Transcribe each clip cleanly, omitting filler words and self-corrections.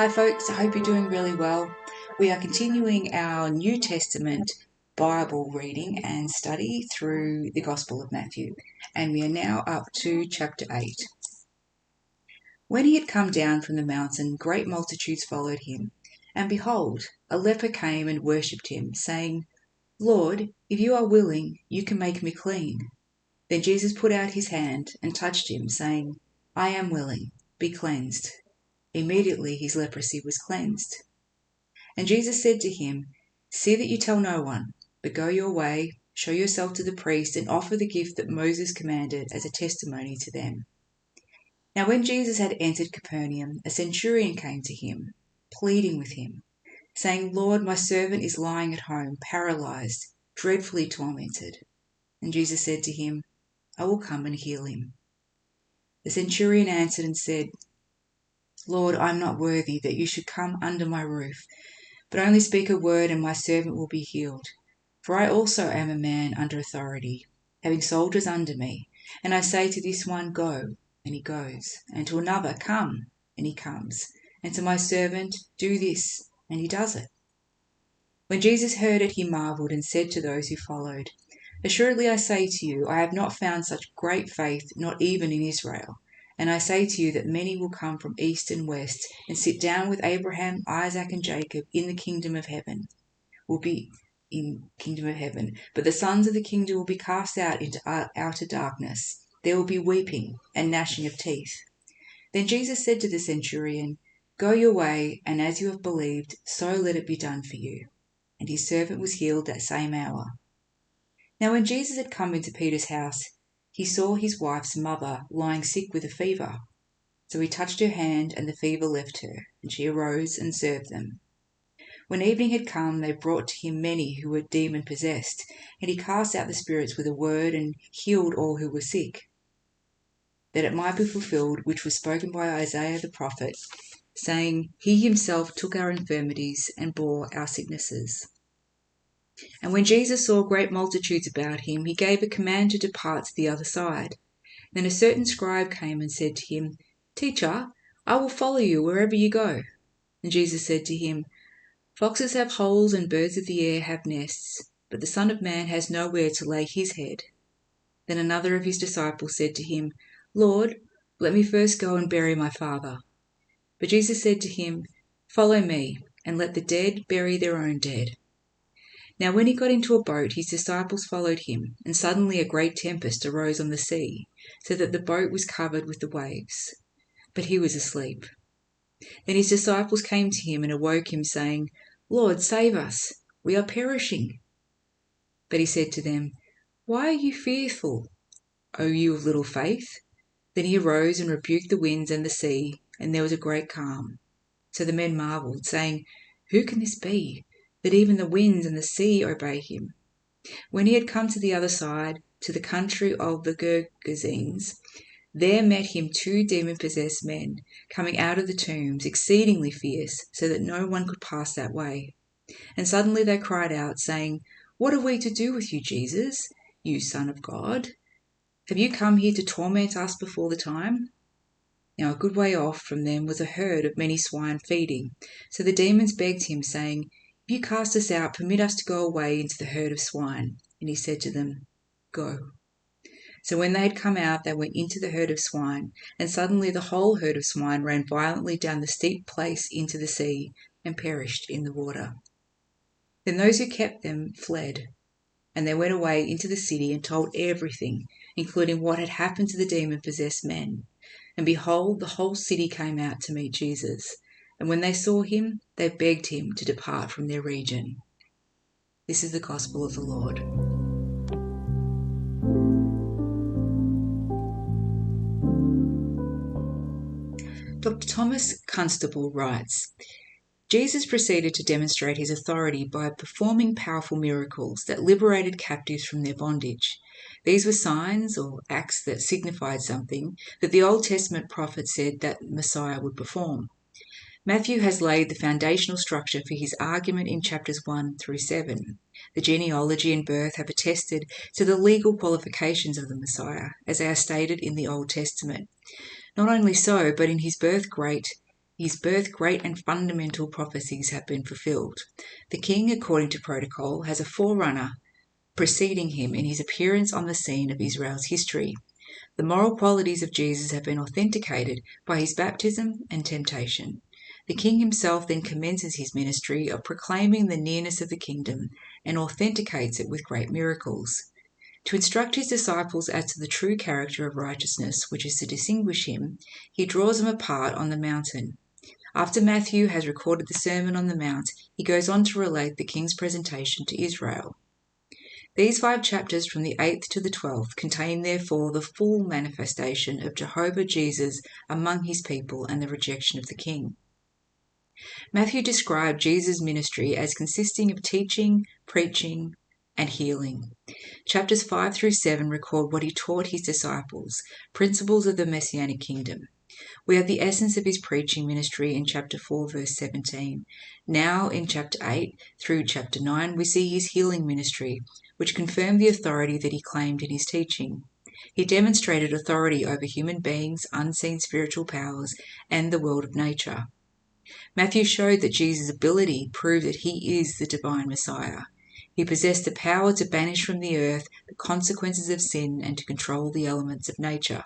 Hi folks, I hope you're doing really well. We are continuing our New Testament Bible reading and study through the Gospel of Matthew, and we are now up to chapter 8. When he had come down from the mountain, great multitudes followed him, and behold, a leper came and worshipped him, saying, Lord, if you are willing, you can make me clean. Then Jesus put out his hand and touched him, saying, I am willing, be cleansed. Immediately his leprosy was cleansed. And Jesus said to him, See that you tell no one, but go your way, show yourself to the priest, and offer the gift that Moses commanded as a testimony to them. Now when Jesus had entered Capernaum, a centurion came to him, pleading with him, saying, Lord, my servant is lying at home, paralyzed, dreadfully tormented. And Jesus said to him, I will come and heal him. The centurion answered and said, Lord, I am not worthy that you should come under my roof, but only speak a word and my servant will be healed. For I also am a man under authority, having soldiers under me, and I say to this one, Go, and he goes, and to another, Come, and he comes, and to my servant, Do this, and he does it. When Jesus heard it, he marveled and said to those who followed, Assuredly I say to you, I have not found such great faith, not even in Israel. And I say to you that many will come from east and west and sit down with Abraham, Isaac, and Jacob in the kingdom of heaven. But the sons of the kingdom will be cast out into outer darkness. There will be weeping and gnashing of teeth. Then Jesus said to the centurion, Go your way, and as you have believed, so let it be done for you. And his servant was healed that same hour. Now when Jesus had come into Peter's house, he saw his wife's mother lying sick with a fever. So he touched her hand, and the fever left her, and she arose and served them. When evening had come, they brought to him many who were demon-possessed, and he cast out the spirits with a word and healed all who were sick, that it might be fulfilled which was spoken by Isaiah the prophet, saying, He himself took our infirmities and bore our sicknesses. And when Jesus saw great multitudes about him, he gave a command to depart to the other side. Then a certain scribe came and said to him, Teacher, I will follow you wherever you go. And Jesus said to him, Foxes have holes and birds of the air have nests, but the Son of Man has nowhere to lay his head. Then another of his disciples said to him, Lord, let me first go and bury my father. But Jesus said to him, Follow me, and let the dead bury their own dead. Now when he got into a boat, his disciples followed him, and suddenly a great tempest arose on the sea, so that the boat was covered with the waves. But he was asleep. Then his disciples came to him and awoke him, saying, Lord, save us, we are perishing. But he said to them, Why are you fearful, O you of little faith? Then he arose and rebuked the winds and the sea, and there was a great calm. So the men marveled, saying, Who can this be, that even the winds and the sea obey him? When he had come to the other side, to the country of the Gergesenes, there met him 2 demon-possessed men, coming out of the tombs, exceedingly fierce, so that no one could pass that way. And suddenly they cried out, saying, What have we to do with you, Jesus, you Son of God? Have you come here to torment us before the time? Now a good way off from them was a herd of many swine feeding. So the demons begged him, saying, If you cast us out, permit us to go away into the herd of swine. And he said to them, Go. So when they had come out, they went into the herd of swine, and suddenly the whole herd of swine ran violently down the steep place into the sea, and perished in the water. Then those who kept them fled, and they went away into the city and told everything, including what had happened to the demon-possessed men. And behold, the whole city came out to meet Jesus, and when they saw him, they begged him to depart from their region. This is the gospel of the Lord. Dr Thomas Constable writes, Jesus proceeded to demonstrate his authority by performing powerful miracles that liberated captives from their bondage. These were signs or acts that signified something that the Old Testament prophet said that Messiah would perform. Matthew has laid the foundational structure for his argument in chapters 1 through 7. The genealogy and birth have attested to the legal qualifications of the Messiah, as they are stated in the Old Testament. Not only so, but in his birth great his birth great and fundamental prophecies have been fulfilled. The king, according to protocol, has a forerunner preceding him in his appearance on the scene of Israel's history. The moral qualities of Jesus have been authenticated by his baptism and temptation. The king himself then commences his ministry of proclaiming the nearness of the kingdom and authenticates it with great miracles. To instruct his disciples as to the true character of righteousness, which is to distinguish him, he draws them apart on the mountain. After Matthew has recorded the Sermon on the Mount, he goes on to relate the king's presentation to Israel. These 5 chapters from the 8th to the 12th contain therefore the full manifestation of Jehovah Jesus among his people and the rejection of the king. Matthew described Jesus' ministry as consisting of teaching, preaching, and healing. Chapters 5 through 7 record what he taught his disciples, principles of the Messianic kingdom. We have the essence of his preaching ministry in chapter 4, verse 17. Now, in chapter 8 through chapter 9, we see his healing ministry, which confirmed the authority that he claimed in his teaching. He demonstrated authority over human beings, unseen spiritual powers, and the world of nature. Matthew showed that Jesus' ability proved that he is the divine Messiah. He possessed the power to banish from the earth the consequences of sin and to control the elements of nature.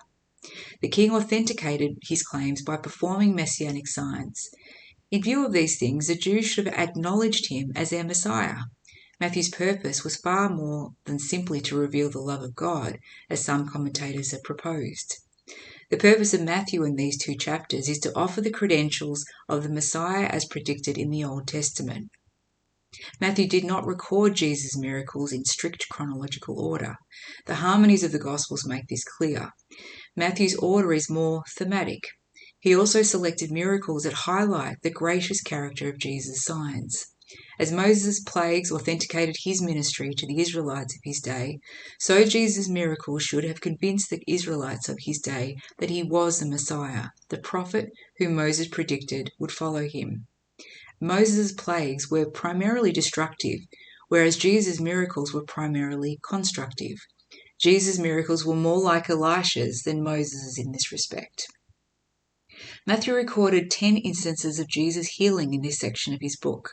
The king authenticated his claims by performing messianic signs. In view of these things, the Jews should have acknowledged him as their Messiah. Matthew's purpose was far more than simply to reveal the love of God, as some commentators have proposed. The purpose of Matthew in these 2 chapters is to offer the credentials of the Messiah as predicted in the Old Testament. Matthew did not record Jesus' miracles in strict chronological order. The harmonies of the Gospels make this clear. Matthew's order is more thematic. He also selected miracles that highlight the gracious character of Jesus' signs. As Moses' plagues authenticated his ministry to the Israelites of his day, so Jesus' miracles should have convinced the Israelites of his day that he was the Messiah, the prophet whom Moses predicted would follow him. Moses' plagues were primarily destructive, whereas Jesus' miracles were primarily constructive. Jesus' miracles were more like Elisha's than Moses' in this respect. Matthew recorded 10 instances of Jesus' healing in this section of his book,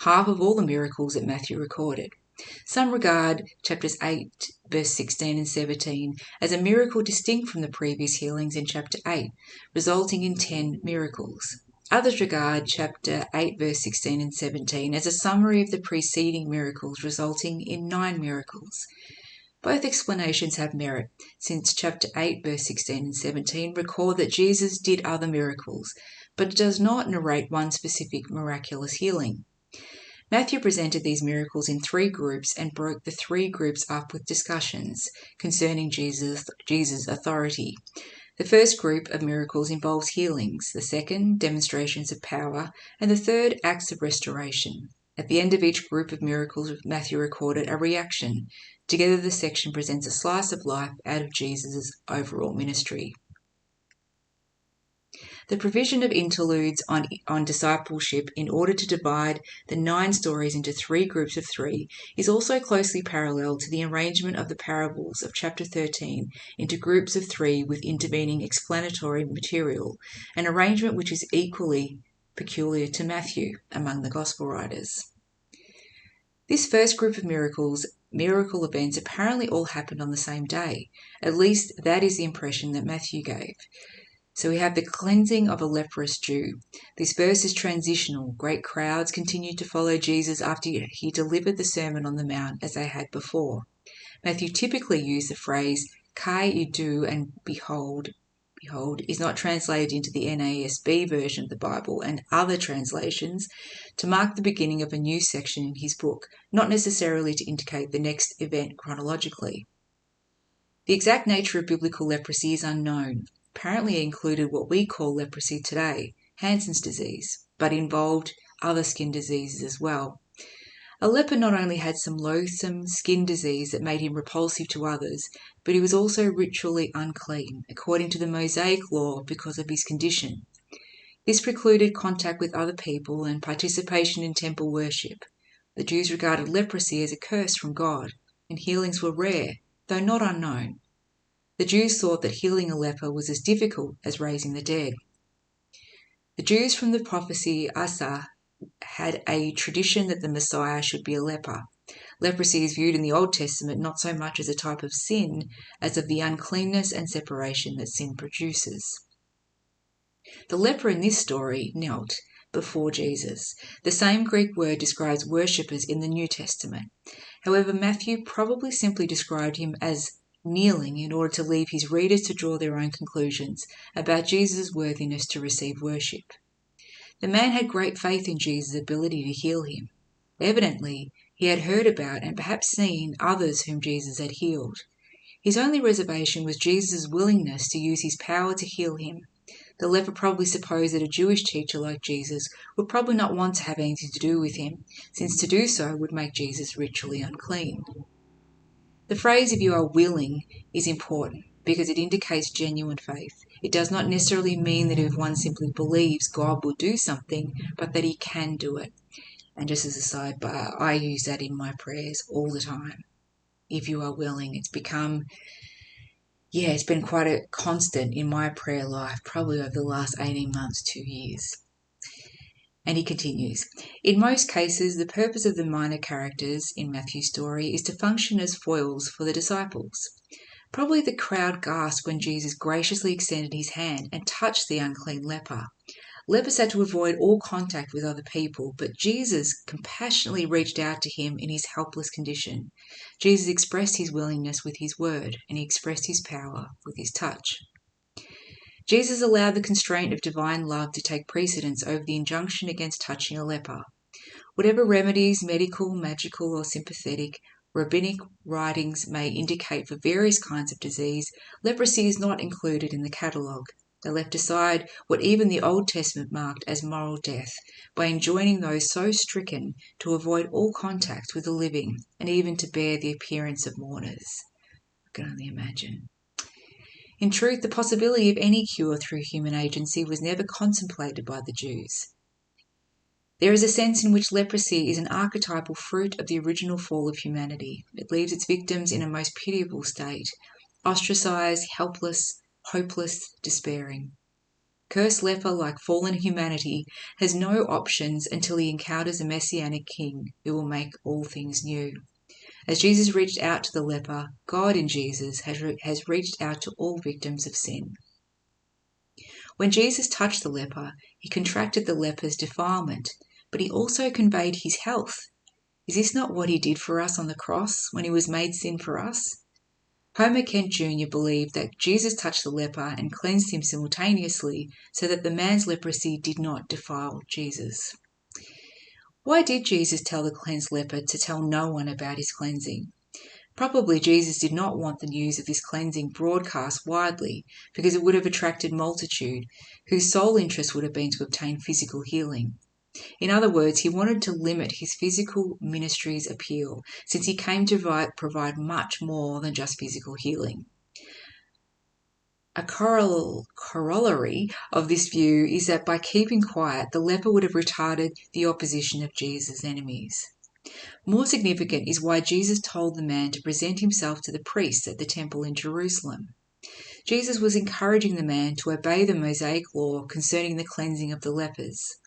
half of all the miracles that Matthew recorded. Some regard chapters 8, verse 16 and 17 as a miracle distinct from the previous healings in chapter 8, resulting in 10 miracles. Others regard chapter 8, verse 16 and 17 as a summary of the preceding miracles, resulting in 9 miracles. Both explanations have merit, since chapter 8, verse 16 and 17 record that Jesus did other miracles, but it does not narrate one specific miraculous healing. Matthew presented these miracles in 3 groups and broke the 3 groups up with discussions concerning Jesus' authority. The first group of miracles involves healings, the second, demonstrations of power, and the third, acts of restoration. At the end of each group of miracles, Matthew recorded a reaction. Together, the section presents a slice of life out of Jesus' overall ministry. The provision of interludes on discipleship in order to divide the 9 stories into 3 groups of 3 is also closely parallel to the arrangement of the parables of chapter 13 into groups of 3 with intervening explanatory material, an arrangement which is equally peculiar to Matthew among the Gospel writers. This first group of miracle events apparently all happened on the same day. At least that is the impression that Matthew gave. So we have the cleansing of a leprous Jew. This verse is transitional. Great crowds continued to follow Jesus after he delivered the Sermon on the Mount as they had before. Matthew typically used the phrase kai idu and behold is not translated into the NASB version of the Bible and other translations to mark the beginning of a new section in his book, not necessarily to indicate the next event chronologically. The exact nature of biblical leprosy is unknown. Apparently it included what we call leprosy today, Hansen's disease, but involved other skin diseases as well. A leper not only had some loathsome skin disease that made him repulsive to others, but he was also ritually unclean, according to the Mosaic law, because of his condition. This precluded contact with other people and participation in temple worship. The Jews regarded leprosy as a curse from God, and healings were rare, though not unknown. The Jews thought that healing a leper was as difficult as raising the dead. The Jews from the prophecy Asa had a tradition that the Messiah should be a leper. Leprosy is viewed in the Old Testament not so much as a type of sin as of the uncleanness and separation that sin produces. The leper in this story knelt before Jesus. The same Greek word describes worshippers in the New Testament. However, Matthew probably simply described him as kneeling in order to leave his readers to draw their own conclusions about Jesus' worthiness to receive worship. The man had great faith in Jesus' ability to heal him. Evidently, he had heard about and perhaps seen others whom Jesus had healed. His only reservation was Jesus' willingness to use his power to heal him. The leper probably supposed that a Jewish teacher like Jesus would probably not want to have anything to do with him, since to do so would make Jesus ritually unclean. The phrase, "if you are willing," is important because it indicates genuine faith. It does not necessarily mean that if one simply believes God will do something, but that he can do it. And just as a sidebar, I use that in my prayers all the time. If you are willing, it's been quite a constant in my prayer life, probably over the last 18 months, 2 years. And he continues, in most cases, the purpose of the minor characters in Matthew's story is to function as foils for the disciples. Probably the crowd gasped when Jesus graciously extended his hand and touched the unclean leper. Lepers had to avoid all contact with other people, but Jesus compassionately reached out to him in his helpless condition. Jesus expressed his willingness with his word, and he expressed his power with his touch. Jesus allowed the constraint of divine love to take precedence over the injunction against touching a leper. Whatever remedies, medical, magical, or sympathetic, rabbinic writings may indicate for various kinds of disease, leprosy is not included in the catalogue. They left aside what even the Old Testament marked as moral death by enjoining those so stricken to avoid all contact with the living and even to bear the appearance of mourners. I can only imagine. In truth, the possibility of any cure through human agency was never contemplated by the Jews. There is a sense in which leprosy is an archetypal fruit of the original fall of humanity. It leaves its victims in a most pitiable state, ostracized, helpless, hopeless, despairing. Cursed leper, like fallen humanity, has no options until he encounters a messianic king who will make all things new. As Jesus reached out to the leper, God in Jesus has reached out to all victims of sin. When Jesus touched the leper, he contracted the leper's defilement, but he also conveyed his health. Is this not what he did for us on the cross when he was made sin for us? Homer Kent Jr. believed that Jesus touched the leper and cleansed him simultaneously so that the man's leprosy did not defile Jesus. Why did Jesus tell the cleansed leper to tell no one about his cleansing? Probably Jesus did not want the news of this cleansing broadcast widely because it would have attracted multitude whose sole interest would have been to obtain physical healing. In other words, he wanted to limit his physical ministry's appeal, since he came to provide much more than just physical healing. A corollary of this view is that by keeping quiet, the leper would have retarded the opposition of Jesus' enemies. More significant is why Jesus told the man to present himself to the priests at the temple in Jerusalem. Jesus was encouraging the man to obey the Mosaic law concerning the cleansing of the lepers.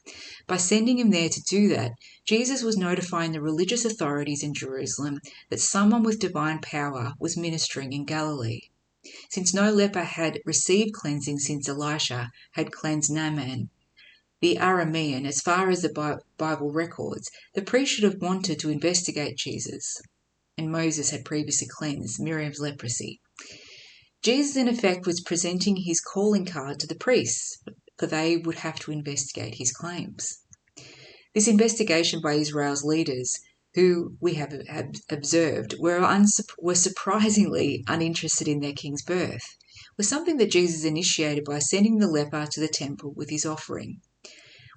By sending him there to do that, Jesus was notifying the religious authorities in Jerusalem that someone with divine power was ministering in Galilee. Since no leper had received cleansing since Elisha had cleansed Naaman, the Aramean, as far as the Bible records, the priest should have wanted to investigate Jesus, and Moses had previously cleansed Miriam's leprosy. Jesus, in effect, was presenting his calling card to the priests, for they would have to investigate his claims. This investigation by Israel's leaders, who we have observed were surprisingly uninterested in their king's birth, was something that Jesus initiated by sending the leper to the temple with his offering.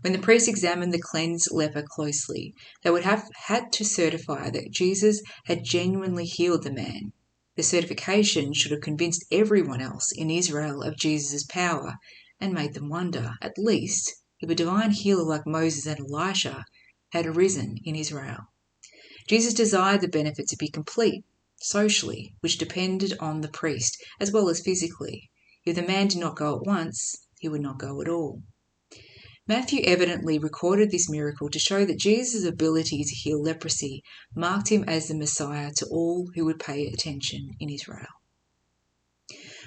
When the priests examined the cleansed leper closely, they would have had to certify that Jesus had genuinely healed the man. The certification should have convinced everyone else in Israel of Jesus' power and made them wonder, at least, if a divine healer like Moses and Elisha had arisen in Israel. Jesus desired the benefit to be complete, socially, which depended on the priest, as well as physically. If the man did not go at once, he would not go at all. Matthew evidently recorded this miracle to show that Jesus' ability to heal leprosy marked him as the Messiah to all who would pay attention in Israel.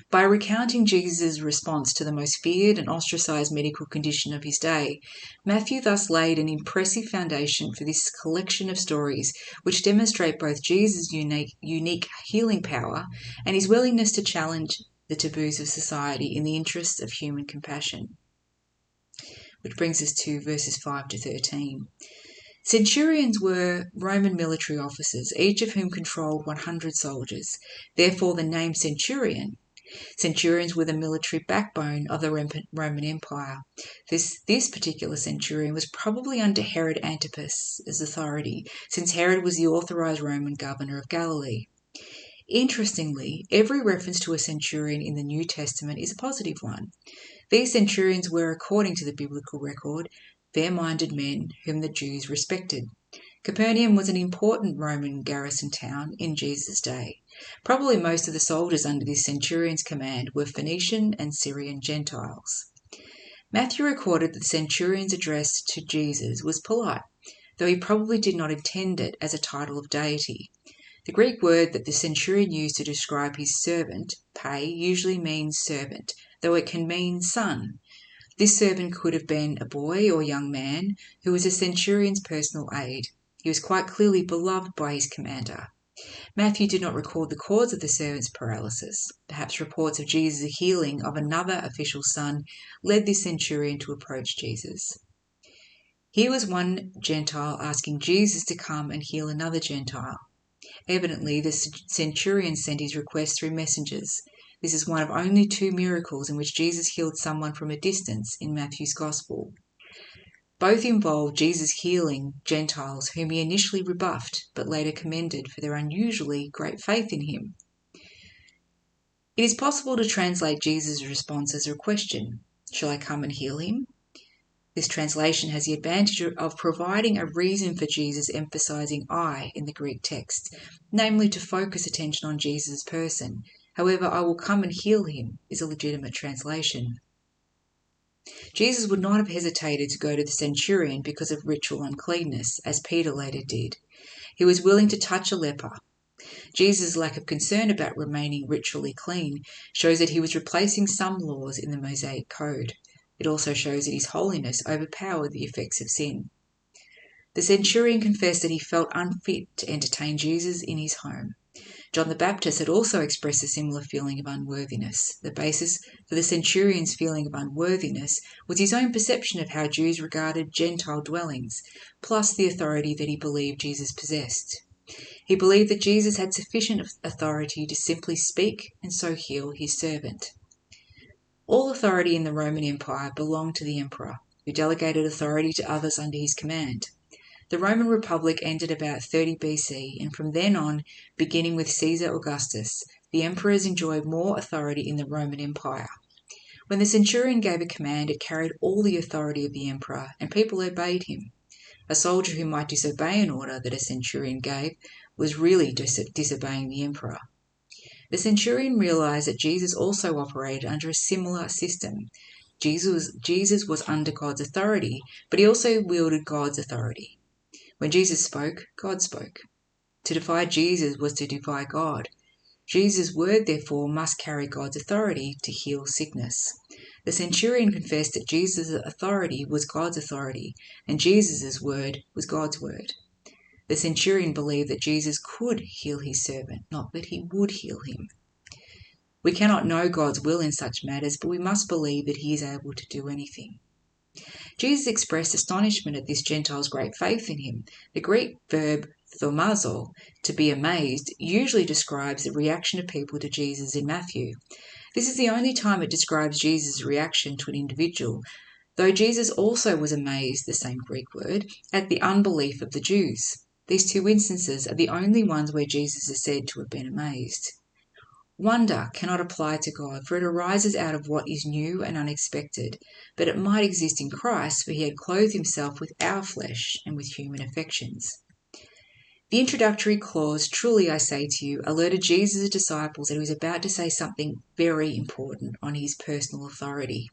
By recounting Jesus' response to the most feared and ostracized medical condition of his day, Matthew thus laid an impressive foundation for this collection of stories which demonstrate both Jesus' unique healing power and his willingness to challenge the taboos of society in the interests of human compassion. Which brings us to verses 5 to 13. Centurions were Roman military officers, each of whom controlled 100 soldiers. Therefore the name centurion. Centurions were the military backbone of the Roman Empire. This particular centurion was probably under Herod Antipas' authority, since Herod was the authorized Roman governor of Galilee. Interestingly, every reference to a centurion in the New Testament is a positive one. These centurions were, according to the biblical record, fair-minded men whom the Jews respected. Capernaum was an important Roman garrison town in Jesus' day. Probably most of the soldiers under this centurion's command were Phoenician and Syrian Gentiles. Matthew recorded that the centurion's address to Jesus was polite, though he probably did not intend it as a title of deity. The Greek word that the centurion used to describe his servant, pay, usually means servant, though it can mean son. This servant could have been a boy or young man who was a centurion's personal aide. He was quite clearly beloved by his commander. Matthew did not record the cause of the servant's paralysis. Perhaps reports of Jesus' healing of another official's son led this centurion to approach Jesus. Here was one Gentile asking Jesus to come and heal another Gentile. Evidently, the centurion sent his request through messengers. This is one of only 2 miracles in which Jesus healed someone from a distance in Matthew's Gospel. Both involved Jesus healing Gentiles whom he initially rebuffed, but later commended for their unusually great faith in him. It is possible to translate Jesus' response as a question, "Shall I come and heal him?" This translation has the advantage of providing a reason for Jesus emphasizing I in the Greek text, namely to focus attention on Jesus' person. However, "I will come and heal him" is a legitimate translation. Jesus would not have hesitated to go to the centurion because of ritual uncleanness, as Peter later did. He was willing to touch a leper. Jesus' lack of concern about remaining ritually clean shows that he was replacing some laws in the Mosaic Code. It also shows that his holiness overpowered the effects of sin. The centurion confessed that he felt unfit to entertain Jesus in his home. John the Baptist had also expressed a similar feeling of unworthiness. The basis for the centurion's feeling of unworthiness was his own perception of how Jews regarded Gentile dwellings, plus the authority that he believed Jesus possessed. He believed that Jesus had sufficient authority to simply speak and so heal his servant. All authority in the Roman Empire belonged to the emperor, who delegated authority to others under his command. The Roman Republic ended about 30 BC, and from then on, beginning with Caesar Augustus, the emperors enjoyed more authority in the Roman Empire. When the centurion gave a command, it carried all the authority of the emperor, and people obeyed him. A soldier who might disobey an order that a centurion gave was really disobeying the emperor. The centurion realized that Jesus also operated under a similar system. Jesus was under God's authority, but he also wielded God's authority. When Jesus spoke, God spoke. To defy Jesus was to defy God. Jesus' word, therefore, must carry God's authority to heal sickness. The centurion confessed that Jesus' authority was God's authority, and Jesus' word was God's word. The centurion believed that Jesus could heal his servant, not that he would heal him. We cannot know God's will in such matters, but we must believe that he is able to do anything. Jesus expressed astonishment at this Gentile's great faith in him. The Greek verb thaumazo, to be amazed, usually describes the reaction of people to Jesus in Matthew. This is the only time it describes Jesus' reaction to an individual, though Jesus also was amazed, the same Greek word, at the unbelief of the Jews. These 2 instances are the only ones where Jesus is said to have been amazed. Wonder cannot apply to God, for it arises out of what is new and unexpected, but it might exist in Christ, for he had clothed himself with our flesh and with human affections. The introductory clause, "Truly I say to you," alerted Jesus' disciples that he was about to say something very important on his personal authority.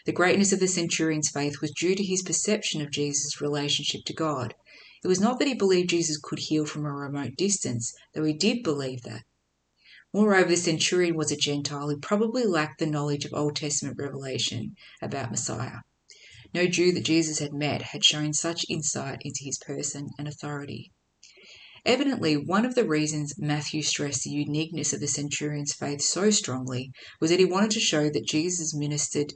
The greatness of the centurion's faith was due to his perception of Jesus' relationship to God. It was not that he believed Jesus could heal from a remote distance, though he did believe that. Moreover, the centurion was a Gentile who probably lacked the knowledge of Old Testament revelation about Messiah. No Jew that Jesus had met had shown such insight into his person and authority. Evidently, one of the reasons Matthew stressed the uniqueness of the centurion's faith so strongly was that he wanted to show that Jesus ministered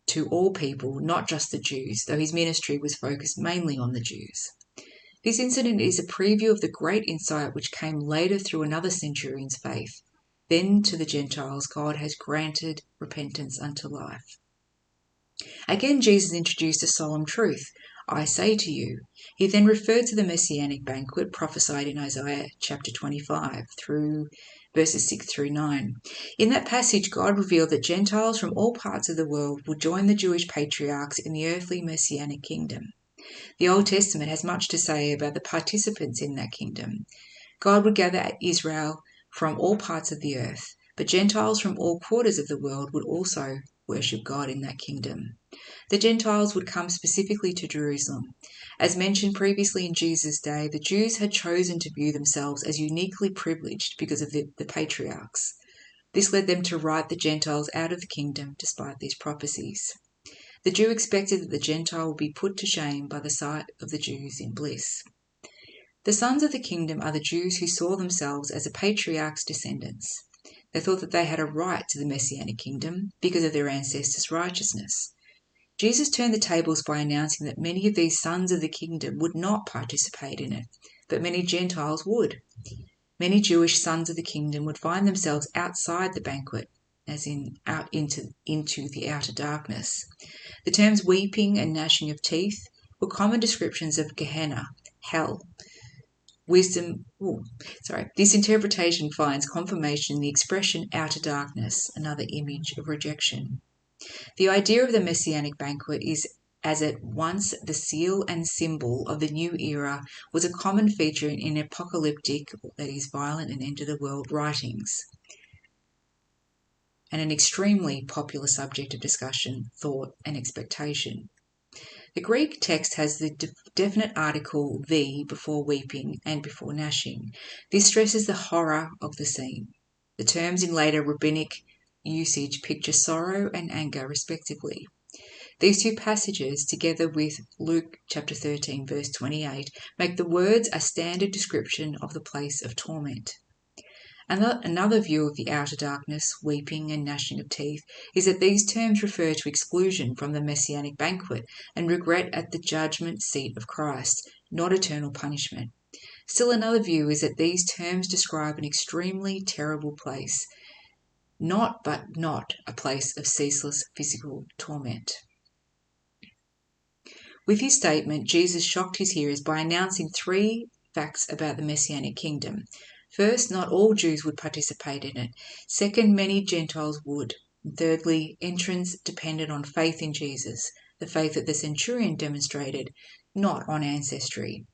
to all people, not just the Jews, though his ministry was focused mainly on the Jews. This incident is a preview of the great insight which came later through another centurion's faith. Then to the Gentiles God has granted repentance unto life. Again, Jesus introduced a solemn truth. I say to you. He then referred to the messianic banquet prophesied in Isaiah chapter 25 through verses 6 through 9. In that passage, God revealed that Gentiles from all parts of the world would join the Jewish patriarchs in the earthly messianic kingdom. The Old Testament has much to say about the participants in that kingdom. God would gather Israel from all parts of the earth, but Gentiles from all quarters of the world would also worship God in that kingdom. The Gentiles would come specifically to Jerusalem. As mentioned previously in Jesus' day, the Jews had chosen to view themselves as uniquely privileged because of the patriarchs. This led them to write the Gentiles out of the kingdom despite these prophecies. The Jew expected that the Gentile would be put to shame by the sight of the Jews in bliss. The sons of the kingdom are the Jews who saw themselves as a patriarch's descendants. They thought that they had a right to the messianic kingdom because of their ancestors' righteousness. Jesus turned the tables by announcing that many of these sons of the kingdom would not participate in it, but many Gentiles would. Many Jewish sons of the kingdom would find themselves outside the banquet, as in out into the outer darkness. The terms weeping and gnashing of teeth were common descriptions of Gehenna, hell. This interpretation finds confirmation in the expression outer darkness, another image of rejection. The idea of the messianic banquet is as at once the seal and symbol of the new era was a common feature in apocalyptic, that is, violent and end-of-the-world writings, and an extremely popular subject of discussion, thought, and expectation. The Greek text has the definite article "the" before weeping and before gnashing. This stresses the horror of the scene. The terms in later rabbinic usage picture sorrow and anger respectively. These two passages, together with Luke chapter 13 verse 28, make the words a standard description of the place of torment. Another view of the outer darkness, weeping and gnashing of teeth, is that these terms refer to exclusion from the messianic banquet and regret at the judgment seat of Christ, not eternal punishment. Still another view is that these terms describe an extremely terrible place, not a place of ceaseless physical torment. With his statement, Jesus shocked his hearers by announcing three facts about the messianic kingdom. First, not all Jews would participate in it. Second, many Gentiles would. And thirdly, entrance depended on faith in Jesus, the faith that the centurion demonstrated, not on ancestry.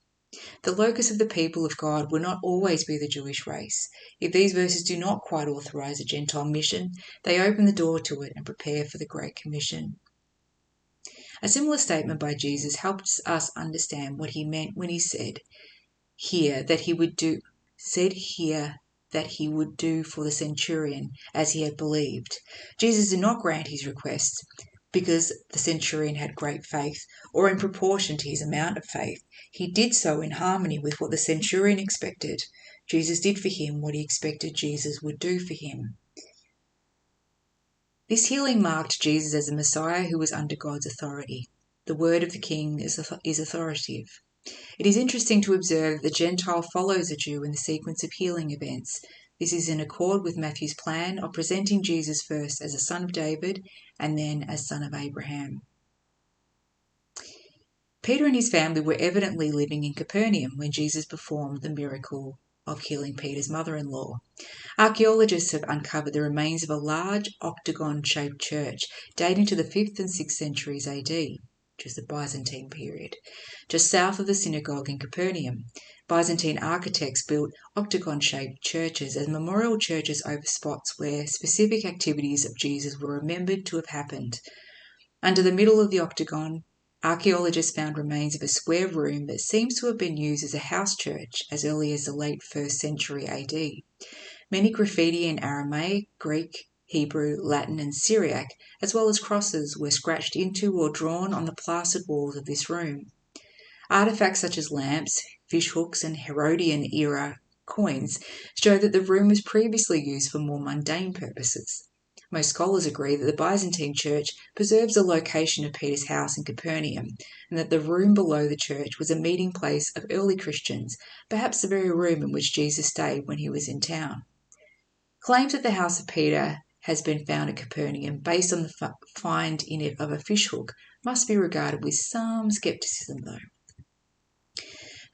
The locus of the people of God will not always be the Jewish race. If these verses do not quite authorize a Gentile mission, they open the door to it and prepare for the Great Commission. A similar statement by Jesus helps us understand what he meant when he said here that he would do for the centurion as he had believed. Jesus did not grant his request because the centurion had great faith or in proportion to his amount of faith. He did so in harmony with what the centurion expected. Jesus did for him what he expected Jesus would do for him. This healing marked Jesus as a Messiah who was under God's authority. The word of the king is authoritative. It is interesting to observe that the Gentile follows a Jew in the sequence of healing events. This is in accord with Matthew's plan of presenting Jesus first as a son of David and then as son of Abraham. Peter and his family were evidently living in Capernaum when Jesus performed the miracle of healing Peter's mother-in-law. Archaeologists have uncovered the remains of a large octagon-shaped church dating to the 5th and 6th centuries AD, which is the Byzantine period, just south of the synagogue in Capernaum. Byzantine architects built octagon-shaped churches as memorial churches over spots where specific activities of Jesus were remembered to have happened. Under the middle of the octagon, archaeologists found remains of a square room that seems to have been used as a house church as early as the late 1st century AD. Many graffiti in Aramaic, Greek, Hebrew, Latin and Syriac, as well as crosses, were scratched into or drawn on the plastered walls of this room. Artifacts such as lamps, fishhooks and Herodian-era coins show that the room was previously used for more mundane purposes. Most scholars agree that the Byzantine Church preserves the location of Peter's house in Capernaum, and that the room below the church was a meeting place of early Christians, perhaps the very room in which Jesus stayed when he was in town. Claims that the house of Peter has been found at Capernaum, based on the find in it of a fishhook, must be regarded with some scepticism, though.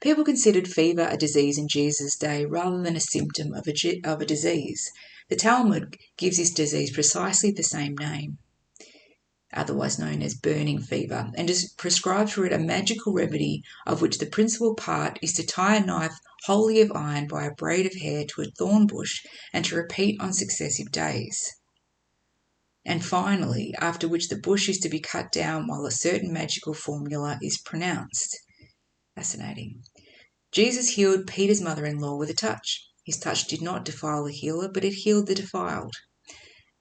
People considered fever a disease in Jesus' day rather than a symptom of a disease. The Talmud gives this disease precisely the same name, otherwise known as burning fever, and prescribes for it a magical remedy of which the principal part is to tie a knife wholly of iron by a braid of hair to a thorn bush and to repeat on successive days. And finally, after which the bush is to be cut down while a certain magical formula is pronounced. Fascinating. Jesus healed Peter's mother-in-law with a touch. His touch did not defile the healer, but it healed the defiled.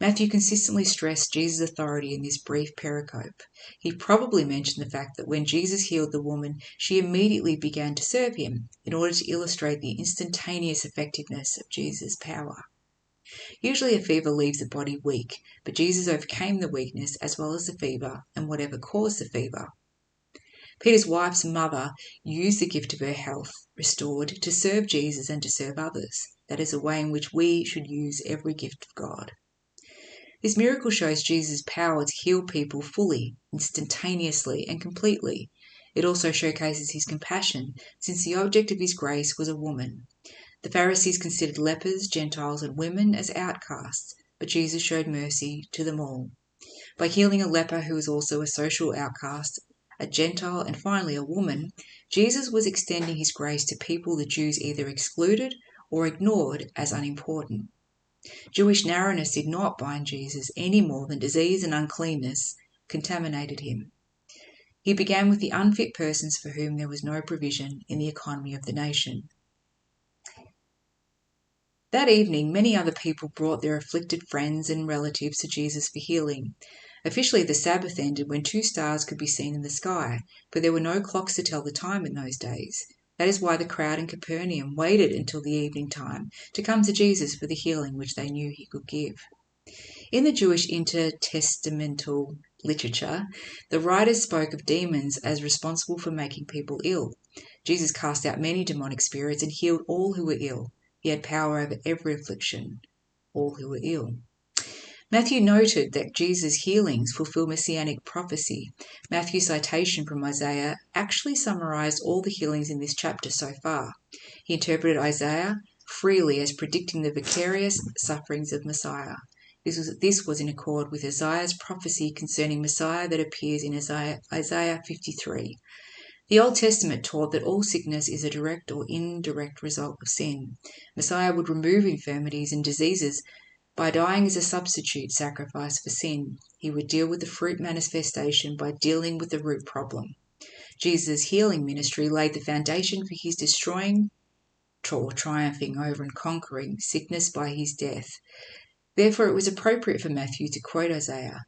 Matthew consistently stressed Jesus' authority in this brief pericope. He probably mentioned the fact that when Jesus healed the woman, she immediately began to serve him, in order to illustrate the instantaneous effectiveness of Jesus' power. Usually a fever leaves the body weak, but Jesus overcame the weakness as well as the fever and whatever caused the fever. Peter's wife's mother used the gift of her health restored to serve Jesus and to serve others. That is a way in which we should use every gift of God. This miracle shows Jesus' power to heal people fully, instantaneously, and completely. It also showcases his compassion, since the object of his grace was a woman. The Pharisees considered lepers, Gentiles, and women as outcasts, but Jesus showed mercy to them all. By healing a leper who was also a social outcast, a Gentile, and finally a woman, Jesus was extending his grace to people the Jews either excluded or ignored as unimportant. Jewish narrowness did not bind Jesus any more than disease and uncleanness contaminated him. He began with the unfit persons for whom there was no provision in the economy of the nation. That evening, many other people brought their afflicted friends and relatives to Jesus for healing. Officially, the Sabbath ended when 2 stars could be seen in the sky, but there were no clocks to tell the time in those days. That is why the crowd in Capernaum waited until the evening time to come to Jesus for the healing which they knew he could give. In the Jewish intertestamental literature, the writers spoke of demons as responsible for making people ill. Jesus cast out many demonic spirits and healed all who were ill. He had power over every affliction, all who were ill. Matthew noted that Jesus' healings fulfill messianic prophecy. Matthew's citation from Isaiah actually summarized all the healings in this chapter so far. He interpreted Isaiah freely as predicting the vicarious sufferings of Messiah. This was in accord with Isaiah's prophecy concerning Messiah that appears in Isaiah 53. The Old Testament taught that all sickness is a direct or indirect result of sin. Messiah would remove infirmities and diseases by dying as a substitute sacrifice for sin. He would deal with the fruit manifestation by dealing with the root problem. Jesus' healing ministry laid the foundation for his destroying or triumphing over and conquering sickness by his death. Therefore, it was appropriate for Matthew to quote Isaiah.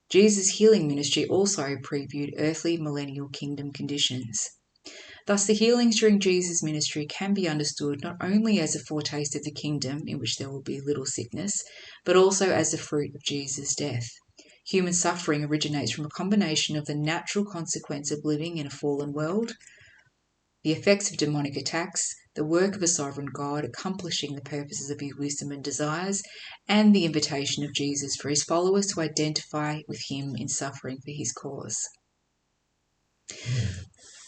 Jesus' healing ministry also previewed earthly millennial kingdom conditions. Thus, the healings during Jesus' ministry can be understood not only as a foretaste of the kingdom in which there will be little sickness, but also as the fruit of Jesus' death. Human suffering originates from a combination of the natural consequence of living in a fallen world, the effects of demonic attacks, the work of a sovereign God accomplishing the purposes of his wisdom and desires, and the invitation of Jesus for his followers to identify with him in suffering for his cause.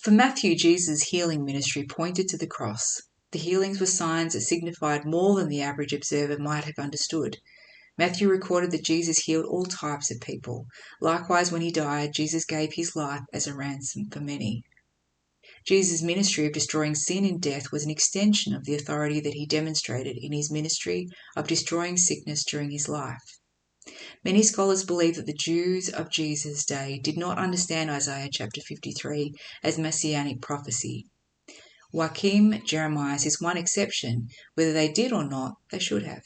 For Matthew, Jesus' healing ministry pointed to the cross. The healings were signs that signified more than the average observer might have understood. Matthew recorded that Jesus healed all types of people. Likewise, when he died, Jesus gave his life as a ransom for many. Jesus' ministry of destroying sin and death was an extension of the authority that he demonstrated in his ministry of destroying sickness during his life. Many scholars believe that the Jews of Jesus' day did not understand Isaiah chapter 53 as messianic prophecy. Joachim Jeremias is one exception. Whether they did or not, they should have.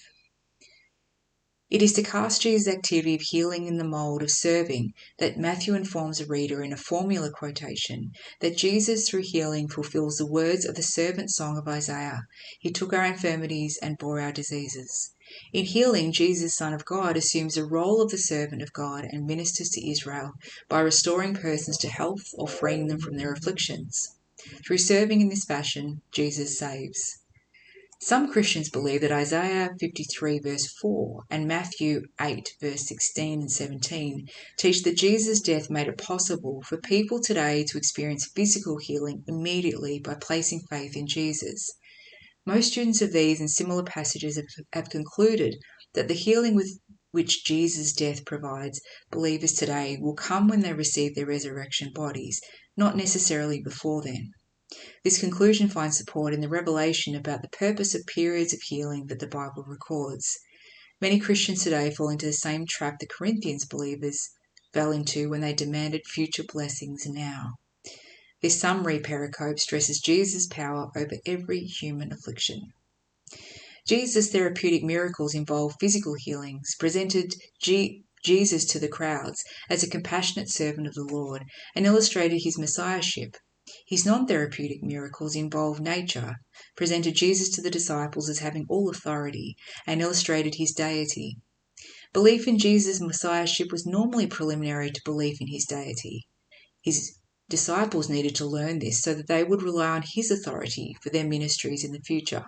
It is to cast Jesus' activity of healing in the mould of serving that Matthew informs the reader in a formula quotation that Jesus through healing fulfills the words of the servant song of Isaiah. He took our infirmities and bore our diseases. In healing, Jesus, Son of God, assumes the role of the servant of God and ministers to Israel by restoring persons to health or freeing them from their afflictions. Through serving in this fashion, Jesus saves. Some Christians believe that Isaiah 53 verse 4 and Matthew 8 verse 16 and 17 teach that Jesus' death made it possible for people today to experience physical healing immediately by placing faith in Jesus. Most students of these and similar passages have concluded that the healing with which Jesus' death provides believers today will come when they receive their resurrection bodies, not necessarily before then. This conclusion finds support in the revelation about the purpose of periods of healing that the Bible records. Many Christians today fall into the same trap the Corinthians believers fell into when they demanded future blessings now. This summary pericope stresses Jesus' power over every human affliction. Jesus' therapeutic miracles involve physical healings, presented Jesus to the crowds as a compassionate servant of the Lord, and illustrated his messiahship. His non-therapeutic miracles involve nature, presented Jesus to the disciples as having all authority, and illustrated his deity. Belief in Jesus' messiahship was normally preliminary to belief in his deity. His disciples needed to learn this so that they would rely on his authority for their ministries in the future.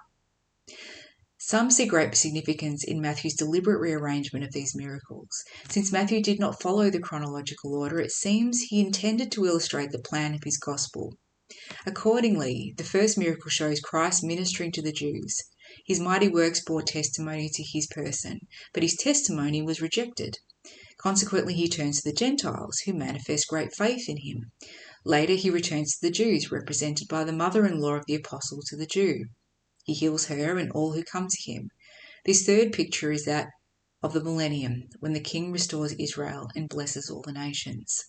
Some see great significance in Matthew's deliberate rearrangement of these miracles. Since Matthew did not follow the chronological order, it seems he intended to illustrate the plan of his gospel. Accordingly, the first miracle shows Christ ministering to the Jews. His mighty works bore testimony to his person, but his testimony was rejected. Consequently, he turns to the Gentiles, who manifest great faith in him. Later, he returns to the Jews, represented by the mother-in-law of the apostle to the Jew. He heals her and all who come to him. This third picture is that of the millennium, when the king restores Israel and blesses all the nations.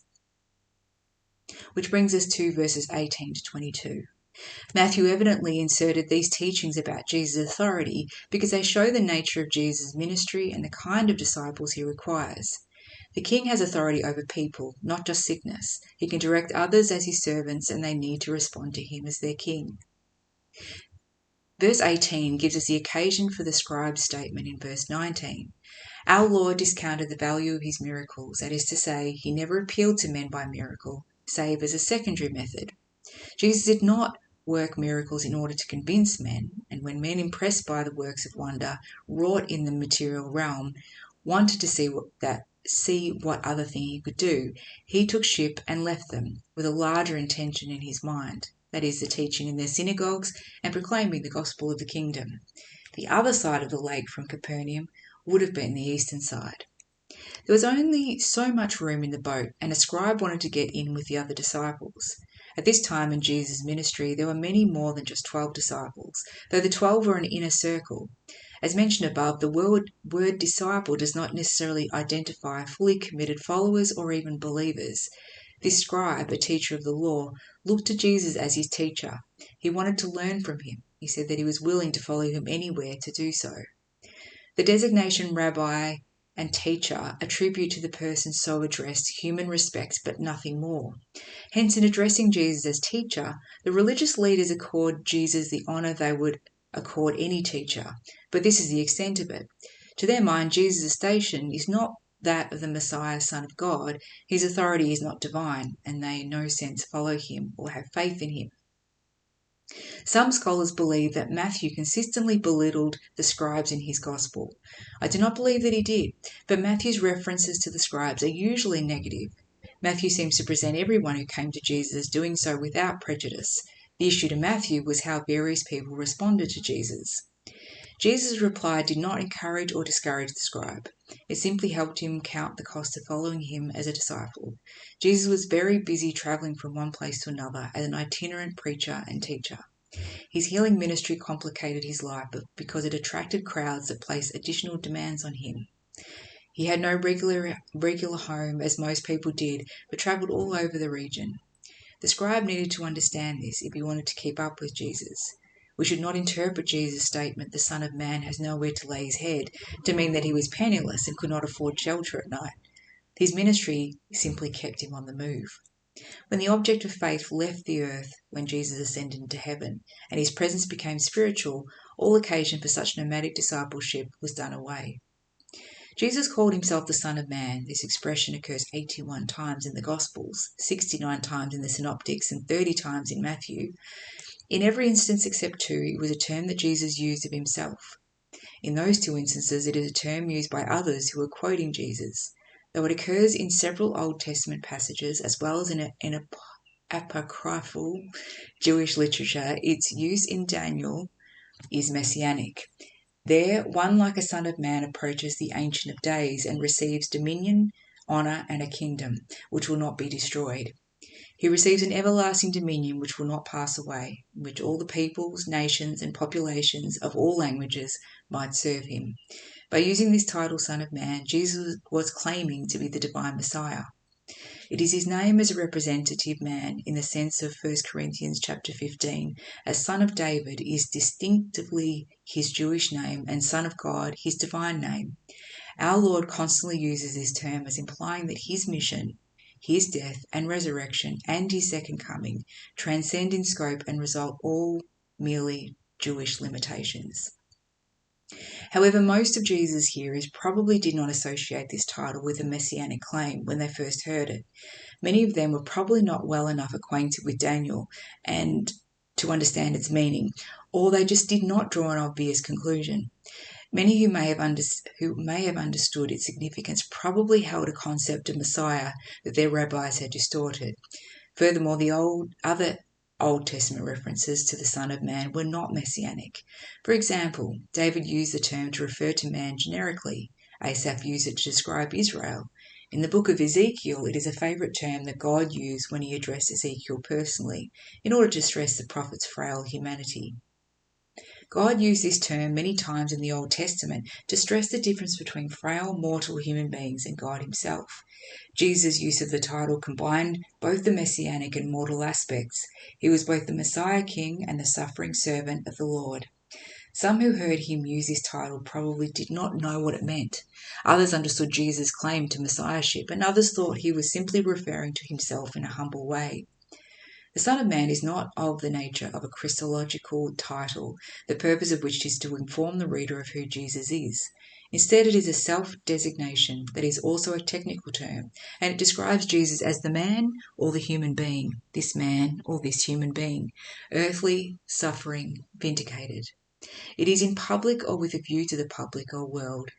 Which brings us to verses 18 to 22. Matthew evidently inserted these teachings about Jesus' authority because they show the nature of Jesus' ministry and the kind of disciples he requires. The king has authority over people, not just sickness. He can direct others as his servants, and they need to respond to him as their king. Verse 18 gives us the occasion for the scribe's statement in verse 19. Our Lord discounted the value of his miracles, that is to say, he never appealed to men by miracle, save as a secondary method. Jesus did not work miracles in order to convince men, and when men impressed by the works of wonder wrought in the material realm wanted to see what other thing he could do, he took ship and left them with a larger intention in his mind. That is, the teaching in their synagogues and proclaiming the gospel of the kingdom. The other side of the lake from Capernaum would have been the eastern side. There was only so much room in the boat, and a scribe wanted to get in with the other disciples. At this time in Jesus' ministry, there were many more than just 12 disciples, though the 12 were an inner circle. As mentioned above, the word disciple does not necessarily identify fully committed followers or even believers. This scribe, a teacher of the law, looked to Jesus as his teacher. He wanted to learn from him. He said that he was willing to follow him anywhere to do so. The designation rabbi and teacher attribute to the person so addressed human respect but nothing more. Hence, in addressing Jesus as teacher, the religious leaders accord Jesus the honour they would accord any teacher, but this is the extent of it. To their mind, Jesus' station is not that of the Messiah, Son of God. His authority is not divine, and they in no sense follow him or have faith in him. Some scholars believe that Matthew consistently belittled the scribes in his gospel. I do not believe that he did, but Matthew's references to the scribes are usually negative. Matthew seems to present everyone who came to Jesus as doing so without prejudice. The issue to Matthew was how various people responded to Jesus. Jesus' reply did not encourage or discourage the scribe. It simply helped him count the cost of following him as a disciple. Jesus was very busy traveling from one place to another as an itinerant preacher and teacher. His healing ministry complicated his life because it attracted crowds that placed additional demands on him. He had no regular home, as most people did, but travelled all over the region. The scribe needed to understand this if he wanted to keep up with Jesus. We should not interpret Jesus' statement, "The Son of Man has nowhere to lay his head," to mean that he was penniless and could not afford shelter at night. His ministry simply kept him on the move. When the object of faith left the earth, when Jesus ascended into heaven, and his presence became spiritual, all occasion for such nomadic discipleship was done away. Jesus called himself the Son of Man. This expression occurs 81 times in the Gospels, 69 times in the Synoptics, and 30 times in Matthew. In every instance except 2, it was a term that Jesus used of himself. In those 2 instances, it is a term used by others who are quoting Jesus. Though it occurs in several Old Testament passages as well as in apocryphal Jewish literature, its use in Daniel is messianic. There, one like a son of man approaches the Ancient of Days and receives dominion, honour, and a kingdom which will not be destroyed. He receives an everlasting dominion which will not pass away, in which all the peoples, nations, and populations of all languages might serve him. By using this title, Son of Man, Jesus was claiming to be the divine Messiah. It is his name as a representative man in the sense of 1 Corinthians chapter 15, as Son of David is distinctively his Jewish name and Son of God his divine name. Our Lord constantly uses this term as implying that his mission, his death and resurrection, and his second coming transcend in scope and resolve all merely Jewish limitations. However, most of Jesus' hearers probably did not associate this title with a messianic claim when they first heard it. Many of them were probably not well enough acquainted with Daniel and to understand its meaning, or they just did not draw an obvious conclusion. Many who may have understood its significance probably held a concept of Messiah that their rabbis had distorted. Furthermore, the other Old Testament references to the Son of Man were not messianic. For example, David used the term to refer to man generically. Asaph used it to describe Israel. In the book of Ezekiel, it is a favourite term that God used when he addressed Ezekiel personally, in order to stress the prophet's frail humanity. God used this term many times in the Old Testament to stress the difference between frail, mortal human beings and God himself. Jesus' use of the title combined both the messianic and mortal aspects. He was both the Messiah King and the suffering servant of the Lord. Some who heard him use this title probably did not know what it meant. Others understood Jesus' claim to messiahship, and others thought he was simply referring to himself in a humble way. The Son of Man is not of the nature of a Christological title, the purpose of which is to inform the reader of who Jesus is. Instead, it is a self-designation that is also a technical term, and it describes Jesus as the man or the human being, this man or this human being, earthly, suffering, vindicated. It is in public or with a view to the public or world,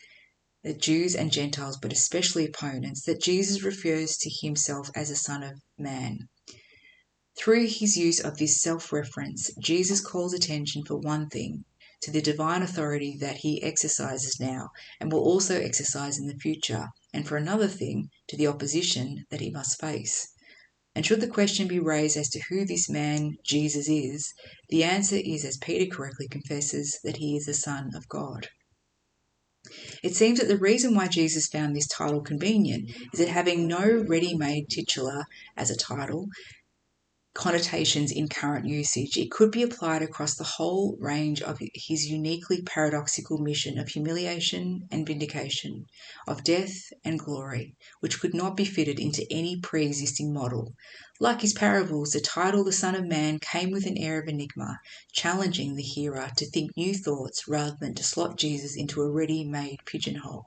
that Jews and Gentiles, but especially opponents, that Jesus refers to himself as a Son of Man. Through his use of this self-reference, Jesus calls attention for one thing to the divine authority that he exercises now and will also exercise in the future, and for another thing to the opposition that he must face. And should the question be raised as to who this man Jesus is, the answer is, as Peter correctly confesses, that he is the Son of God. It seems that the reason why Jesus found this title convenient is that having no ready-made titular as a title, connotations in current usage, it could be applied across the whole range of his uniquely paradoxical mission of humiliation and vindication, of death and glory, which could not be fitted into any pre-existing model. Like his parables, the title the Son of Man came with an air of enigma, challenging the hearer to think new thoughts rather than to slot Jesus into a ready-made pigeonhole.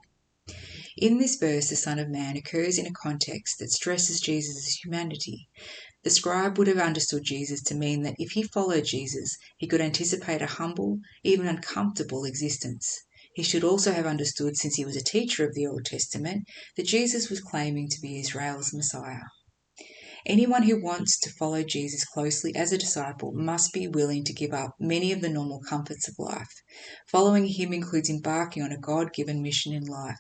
In this verse, the Son of Man occurs in a context that stresses Jesus' humanity. The scribe would have understood Jesus to mean that if he followed Jesus, he could anticipate a humble, even uncomfortable existence. He should also have understood, since he was a teacher of the Old Testament, that Jesus was claiming to be Israel's Messiah. Anyone who wants to follow Jesus closely as a disciple must be willing to give up many of the normal comforts of life. Following him includes embarking on a God-given mission in life.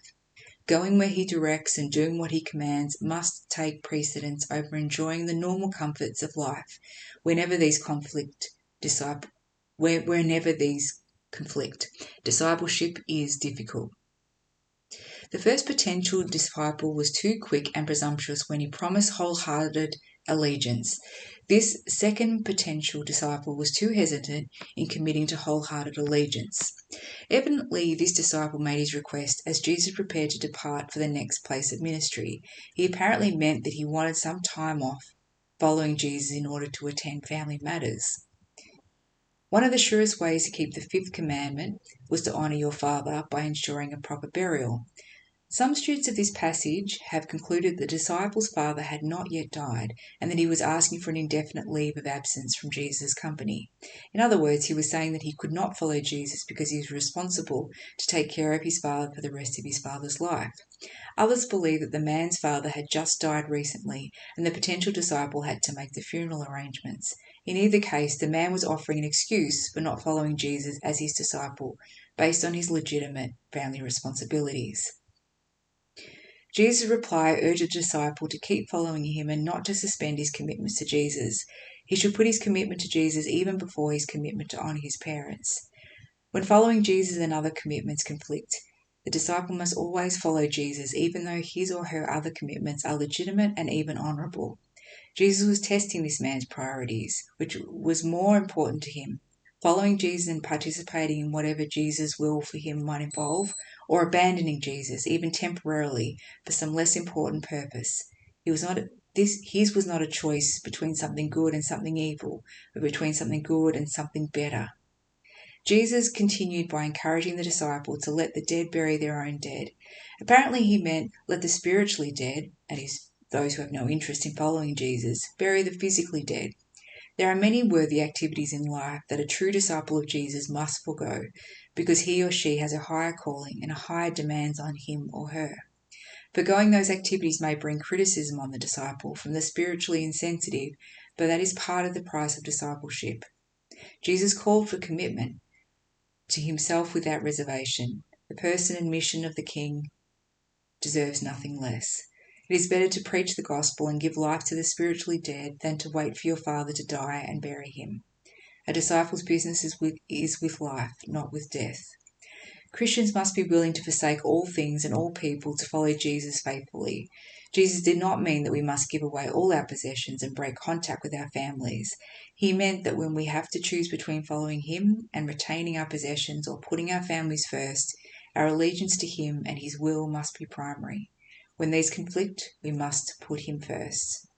Going where he directs and doing what he commands must take precedence over enjoying the normal comforts of life whenever these conflict. Discipleship is difficult. The first potential disciple was too quick and presumptuous when he promised wholehearted allegiance. This second potential disciple was too hesitant in committing to wholehearted allegiance. Evidently, this disciple made his request as Jesus prepared to depart for the next place of ministry. He apparently meant that he wanted some time off following Jesus in order to attend family matters. One of the surest ways to keep the fifth commandment was to honour your father by ensuring a proper burial. Some students of this passage have concluded the disciple's father had not yet died and that he was asking for an indefinite leave of absence from Jesus' company. In other words, he was saying that he could not follow Jesus because he was responsible to take care of his father for the rest of his father's life. Others believe that the man's father had just died recently and the potential disciple had to make the funeral arrangements. In either case, the man was offering an excuse for not following Jesus as his disciple based on his legitimate family responsibilities. Jesus' reply urged the disciple to keep following him and not to suspend his commitments to Jesus. He should put his commitment to Jesus even before his commitment to honour his parents. When following Jesus and other commitments conflict, the disciple must always follow Jesus even though his or her other commitments are legitimate and even honourable. Jesus was testing this man's priorities, which was more important to him. Following Jesus and participating in whatever Jesus' will for him might involve, or abandoning Jesus, even temporarily, for some less important purpose. His was not a choice between something good and something evil, but between something good and something better. Jesus continued by encouraging the disciple to let the dead bury their own dead. Apparently he meant let the spiritually dead, that is, those who have no interest in following Jesus, bury the physically dead. There are many worthy activities in life that a true disciple of Jesus must forego, because he or she has a higher calling and higher demands on him or her. Forgoing those activities may bring criticism on the disciple from the spiritually insensitive, but that is part of the price of discipleship. Jesus called for commitment to himself without reservation. The person and mission of the King deserves nothing less. It is better to preach the gospel and give life to the spiritually dead than to wait for your father to die and bury him. A disciple's business is with life, not with death. Christians must be willing to forsake all things and all people to follow Jesus faithfully. Jesus did not mean that we must give away all our possessions and break contact with our families. He meant that when we have to choose between following him and retaining our possessions or putting our families first, our allegiance to him and his will must be primary. When these conflict, we must put him first.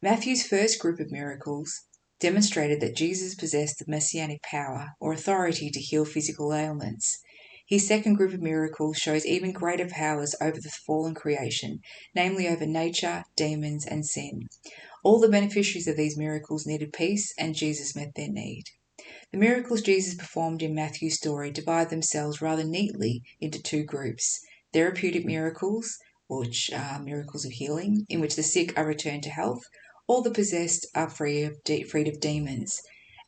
Matthew's first group of miracles demonstrated that Jesus possessed the messianic power or authority to heal physical ailments. His second group of miracles shows even greater powers over the fallen creation, namely over nature, demons, and sin. All the beneficiaries of these miracles needed peace, and Jesus met their need. The miracles Jesus performed in Matthew's story divide themselves rather neatly into two groups: therapeutic miracles, which are miracles of healing, in which the sick are returned to health, all the possessed are freed of demons,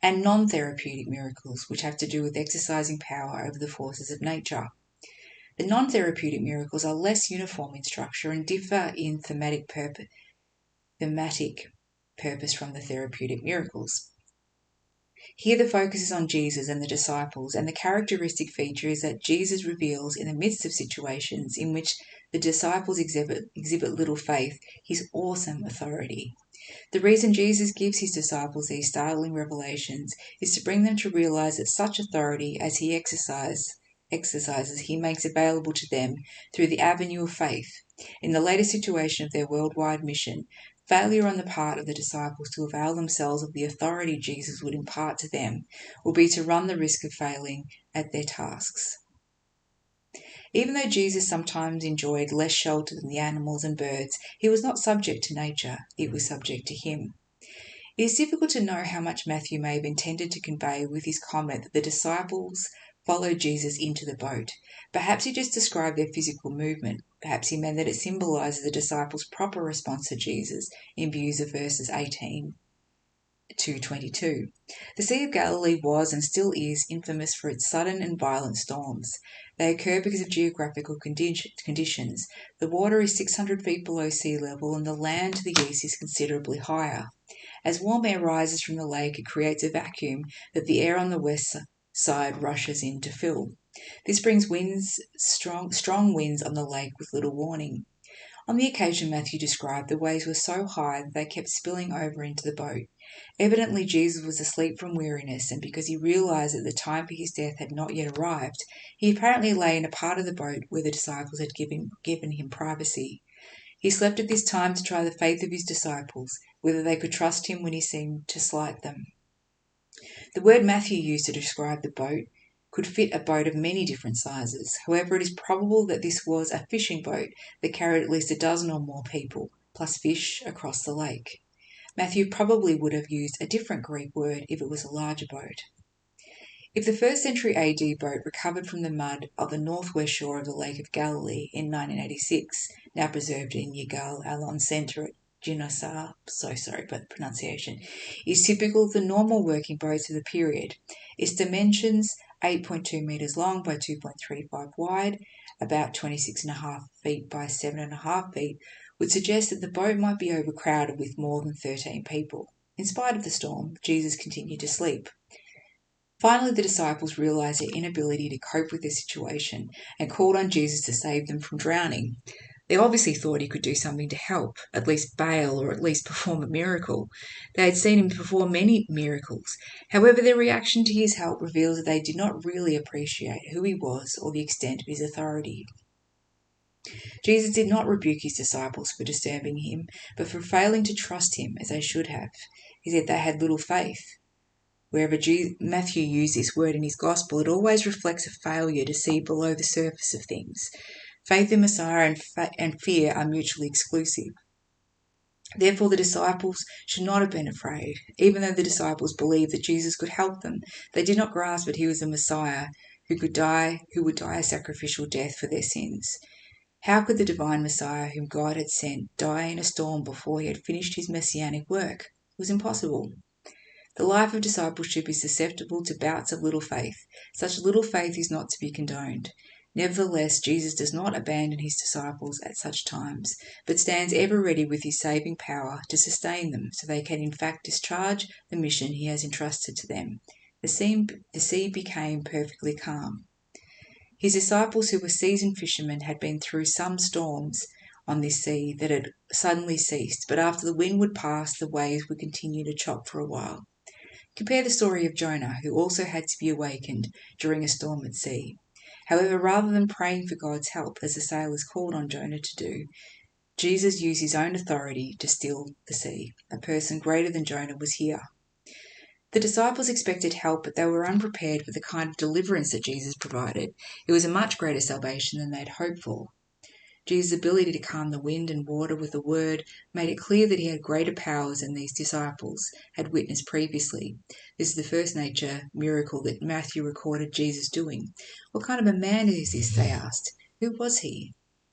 and non-therapeutic miracles, which have to do with exercising power over the forces of nature. The non-therapeutic miracles are less uniform in structure and differ in thematic purpose from the therapeutic miracles. Here the focus is on Jesus and the disciples, and the characteristic feature is that Jesus reveals in the midst of situations in which the disciples exhibit little faith his awesome authority. The reason Jesus gives his disciples these startling revelations is to bring them to realize that such authority as he exercises he makes available to them through the avenue of faith. In the later situation of their worldwide mission, failure on the part of the disciples to avail themselves of the authority Jesus would impart to them will be to run the risk of failing at their tasks. Even though Jesus sometimes enjoyed less shelter than the animals and birds, he was not subject to nature, it was subject to him. It is difficult to know how much Matthew may have intended to convey with his comment that the disciples followed Jesus into the boat. Perhaps he just described their physical movement. Perhaps he meant that it symbolizes the disciples' proper response to Jesus in views of verses 18 to 22. The Sea of Galilee was and still is infamous for its sudden and violent storms. They occur because of geographical conditions. The water is 600 feet below sea level and the land to the east is considerably higher. As warm air rises from the lake, it creates a vacuum that the air on the west side rushes in to fill. This brings strong winds on the lake with little warning. On the occasion Matthew described, the waves were so high that they kept spilling over into the boat. Evidently Jesus was asleep from weariness, and because he realized that the time for his death had not yet arrived, he apparently lay in a part of the boat where the disciples had given him privacy. He slept at this time to try the faith of his disciples, whether they could trust him when he seemed to slight them. The word Matthew used to describe the boat could fit a boat of many different sizes. However, it is probable that this was a fishing boat that carried at least a dozen or more people, plus fish, across the lake. Matthew probably would have used a different Greek word if it was a larger boat. If the 1st century AD boat recovered from the mud of the northwest shore of the Lake of Galilee in 1986, now preserved in Yigal Alon Centre at Ginosar, so sorry about the pronunciation, is typical of the normal working boats of the period. Its dimensions, 8.2 metres long by 2.35 wide, about 26.5 feet by 7.5 feet, would suggest that the boat might be overcrowded with more than 13 people. In spite of the storm, Jesus continued to sleep. Finally, the disciples realized their inability to cope with the situation and called on Jesus to save them from drowning. They obviously thought he could do something to help, at least bail or at least perform a miracle. They had seen him perform many miracles. However, their reaction to his help reveals that they did not really appreciate who he was or the extent of his authority. Jesus did not rebuke his disciples for disturbing him, but for failing to trust him as they should have. He said they had little faith. Wherever Matthew used this word in his gospel, it always reflects a failure to see below the surface of things. Faith in Messiah and fear are mutually exclusive. Therefore, the disciples should not have been afraid. Even though the disciples believed that Jesus could help them, they did not grasp that he was the Messiah who would die a sacrificial death for their sins. How could the divine Messiah whom God had sent die in a storm before he had finished his messianic work? It was impossible. The life of discipleship is susceptible to bouts of little faith. Such little faith is not to be condoned. Nevertheless, Jesus does not abandon his disciples at such times, but stands ever ready with his saving power to sustain them so they can in fact discharge the mission he has entrusted to them. The sea became perfectly calm. His disciples, who were seasoned fishermen, had been through some storms on this sea that had suddenly ceased, but after the wind would pass, the waves would continue to chop for a while. Compare the story of Jonah, who also had to be awakened during a storm at sea. However, rather than praying for God's help, as the sailors called on Jonah to do, Jesus used his own authority to still the sea. A person greater than Jonah was here. The disciples expected help, but they were unprepared for the kind of deliverance that Jesus provided. It was a much greater salvation than they had hoped for. Jesus' ability to calm the wind and water with a word made it clear that he had greater powers than these disciples had witnessed previously. This is the first nature miracle that Matthew recorded Jesus doing. What kind of a man is this, they asked. Who was he?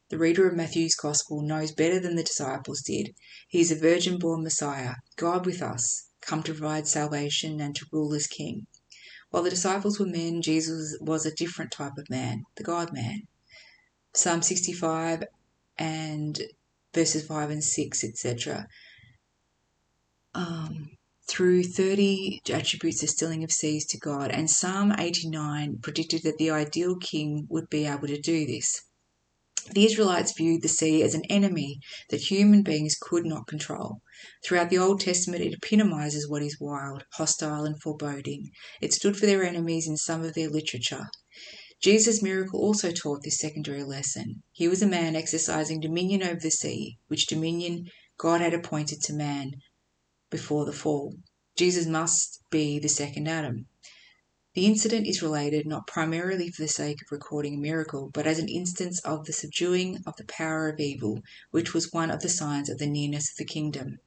The reader of Matthew's Gospel knows better than the disciples did. He is a virgin-born Messiah, God with us, come to provide salvation and to rule as King. While the disciples were men, Jesus was a different type of man, the God-man. Psalm 65 and verses 5 and 6, etc. Through 30 attributes the stilling of seas to God, and Psalm 89 predicted that the ideal king would be able to do this. The Israelites viewed the sea as an enemy that human beings could not control. Throughout the Old Testament, it epitomizes what is wild, hostile, and foreboding. It stood for their enemies in some of their literature. Jesus' miracle also taught this secondary lesson. He was a man exercising dominion over the sea, which dominion God had appointed to man before the fall. Jesus must be the second Adam. The incident is related not primarily for the sake of recording a miracle, but as an instance of the subduing of the power of evil, which was one of the signs of the nearness of the kingdom.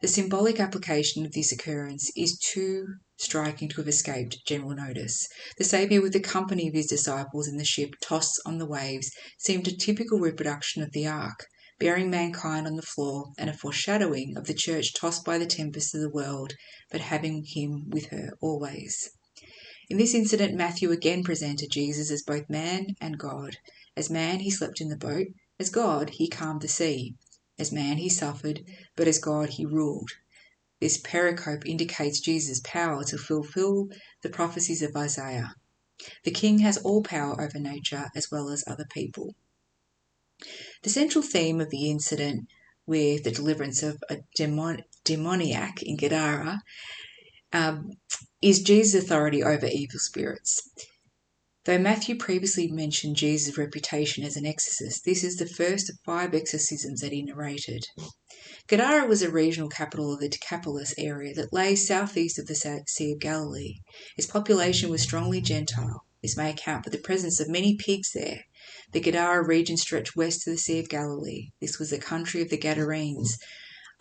The symbolic application of this occurrence is to striking to have escaped general notice. The Saviour, with the company of his disciples in the ship tossed on the waves, seemed a typical reproduction of the ark, bearing mankind on the floor, and a foreshadowing of the church tossed by the tempests of the world, but having him with her always. In this incident, Matthew again presented Jesus as both man and God. As man, he slept in the boat. As God, he calmed the sea. As man, he suffered, but as God, he ruled. This pericope indicates Jesus' power to fulfill the prophecies of Isaiah. The king has all power over nature as well as other people. The central theme of the incident with the deliverance of a demoniac in Gadara is Jesus' authority over evil spirits. Though Matthew previously mentioned Jesus' reputation as an exorcist, this is the first of 5 exorcisms that he narrated. Gadara was a regional capital of the Decapolis area that lay southeast of the Sea of Galilee. Its population was strongly Gentile. This may account for the presence of many pigs there. The Gadara region stretched west to the Sea of Galilee. This was the country of the Gadarenes.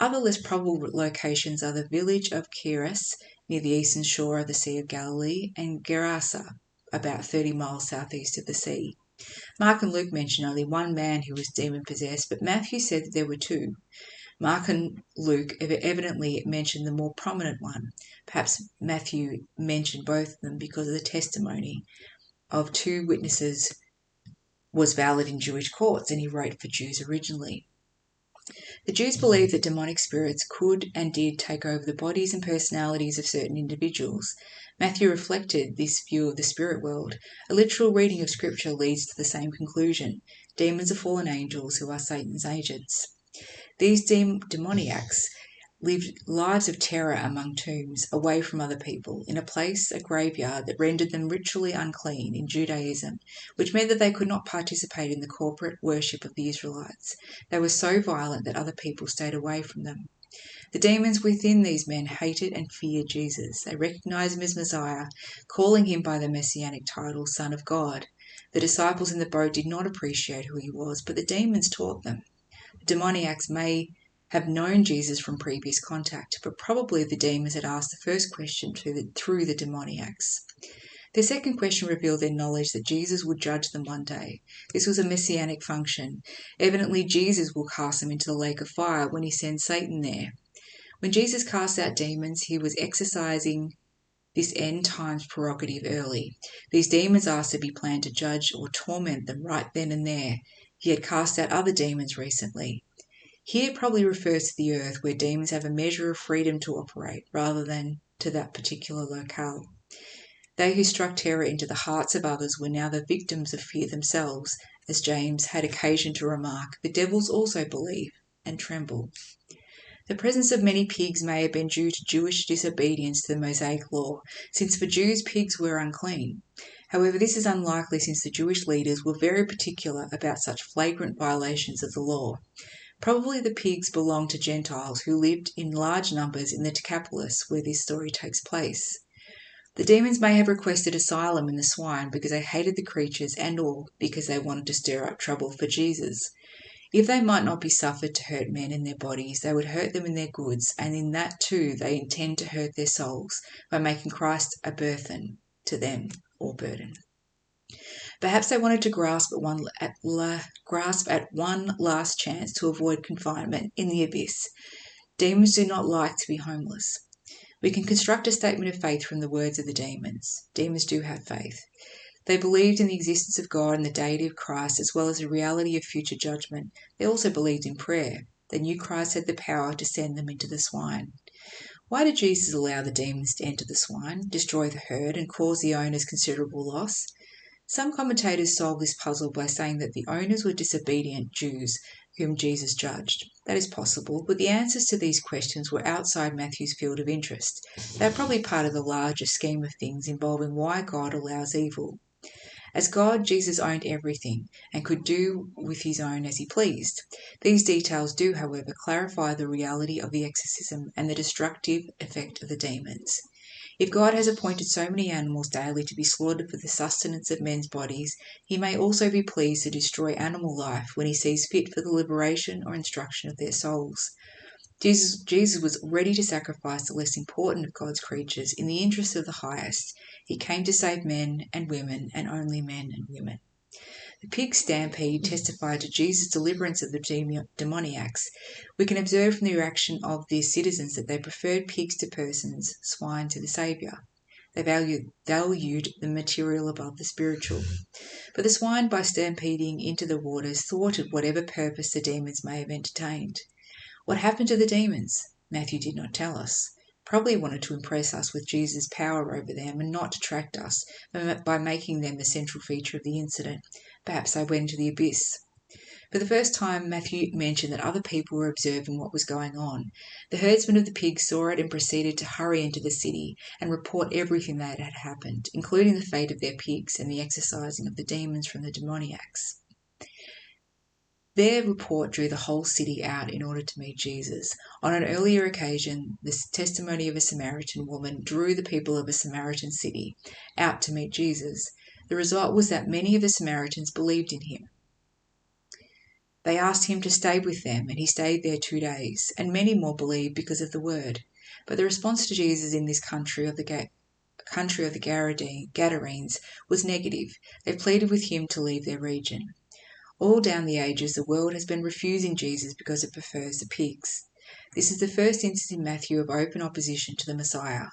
Other less probable locations are the village of Chiras, near the eastern shore of the Sea of Galilee, and Gerasa, about 30 miles southeast of the sea. Mark and Luke mention only one man who was demon-possessed, but Matthew said that there were 2. Mark and Luke evidently mentioned the more prominent one. Perhaps Matthew mentioned both of them because of the testimony of 2 witnesses was valid in Jewish courts, and he wrote for Jews originally. The Jews believed that demonic spirits could and did take over the bodies and personalities of certain individuals. Matthew reflected this view of the spirit world. A literal reading of Scripture leads to the same conclusion. Demons are fallen angels who are Satan's agents. These demoniacs lived lives of terror among tombs, away from other people, in a place, a graveyard, that rendered them ritually unclean in Judaism, which meant that they could not participate in the corporate worship of the Israelites. They were so violent that other people stayed away from them. The demons within these men hated and feared Jesus. They recognized him as Messiah, calling him by the messianic title, Son of God. The disciples in the boat did not appreciate who he was, but the demons taught them. The demoniacs may have known Jesus from previous contact, but probably the demons had asked the first question through the demoniacs. Their second question revealed their knowledge that Jesus would judge them one day. This was a messianic function. Evidently, Jesus will cast them into the lake of fire when he sends Satan there. When Jesus cast out demons, he was exercising this end times prerogative early. These demons asked to be planned to judge or torment them right then and there. He had cast out other demons recently. Here it probably refers to the earth, where demons have a measure of freedom to operate, rather than to that particular locale. They who struck terror into the hearts of others were now the victims of fear themselves. As James had occasion to remark, the devils also believe and tremble. The presence of many pigs may have been due to Jewish disobedience to the Mosaic law, since for Jews pigs were unclean. However, this is unlikely, since the Jewish leaders were very particular about such flagrant violations of the law. Probably the pigs belonged to Gentiles who lived in large numbers in the Decapolis, where this story takes place. The demons may have requested asylum in the swine because they hated the creatures, and or because they wanted to stir up trouble for Jesus. If they might not be suffered to hurt men in their bodies, they would hurt them in their goods, and in that too they intend to hurt their souls by making Christ a burthen to them, or burden. Perhaps they wanted to grasp at one last chance to avoid confinement in the abyss. Demons do not like to be homeless. We can construct a statement of faith from the words of the demons. Demons do have faith. They believed in the existence of God and the deity of Christ, as well as the reality of future judgment. They also believed in prayer. They knew Christ had the power to send them into the swine. Why did Jesus allow the demons to enter the swine, destroy the herd, and cause the owners considerable loss? Some commentators solve this puzzle by saying that the owners were disobedient Jews whom Jesus judged. That is possible, but the answers to these questions were outside Matthew's field of interest. They are probably part of the larger scheme of things involving why God allows evil. As God, Jesus owned everything and could do with his own as he pleased. These details do, however, clarify the reality of the exorcism and the destructive effect of the demons. If God has appointed so many animals daily to be slaughtered for the sustenance of men's bodies, he may also be pleased to destroy animal life when he sees fit for the liberation or instruction of their souls. Jesus was ready to sacrifice the less important of God's creatures in the interest of the highest. He came to save men and women, and only men and women. The pig stampede testified to Jesus' deliverance of the demoniacs. We can observe from the reaction of the citizens that they preferred pigs to persons, swine to the Saviour. They valued the material above the spiritual. But the swine, by stampeding into the waters, thwarted whatever purpose the demons may have entertained. What happened to the demons? Matthew did not tell us. Probably wanted to impress us with Jesus' power over them and not detract us by making them the central feature of the incident. Perhaps they went into the abyss. For the first time, Matthew mentioned that other people were observing what was going on. The herdsmen of the pigs saw it and proceeded to hurry into the city and report everything that had happened, including the fate of their pigs and the exorcising of the demons from the demoniacs. Their report drew the whole city out in order to meet Jesus. On an earlier occasion, the testimony of a Samaritan woman drew the people of a Samaritan city out to meet Jesus. The result was that many of the Samaritans believed in him. They asked him to stay with them, and he stayed there 2 days, and many more believed because of the word. But the response to Jesus in this country of the Gadarenes was negative. They pleaded with him to leave their region. All down the ages, the world has been refusing Jesus because it prefers the pigs. This is the first instance in Matthew of open opposition to the Messiah.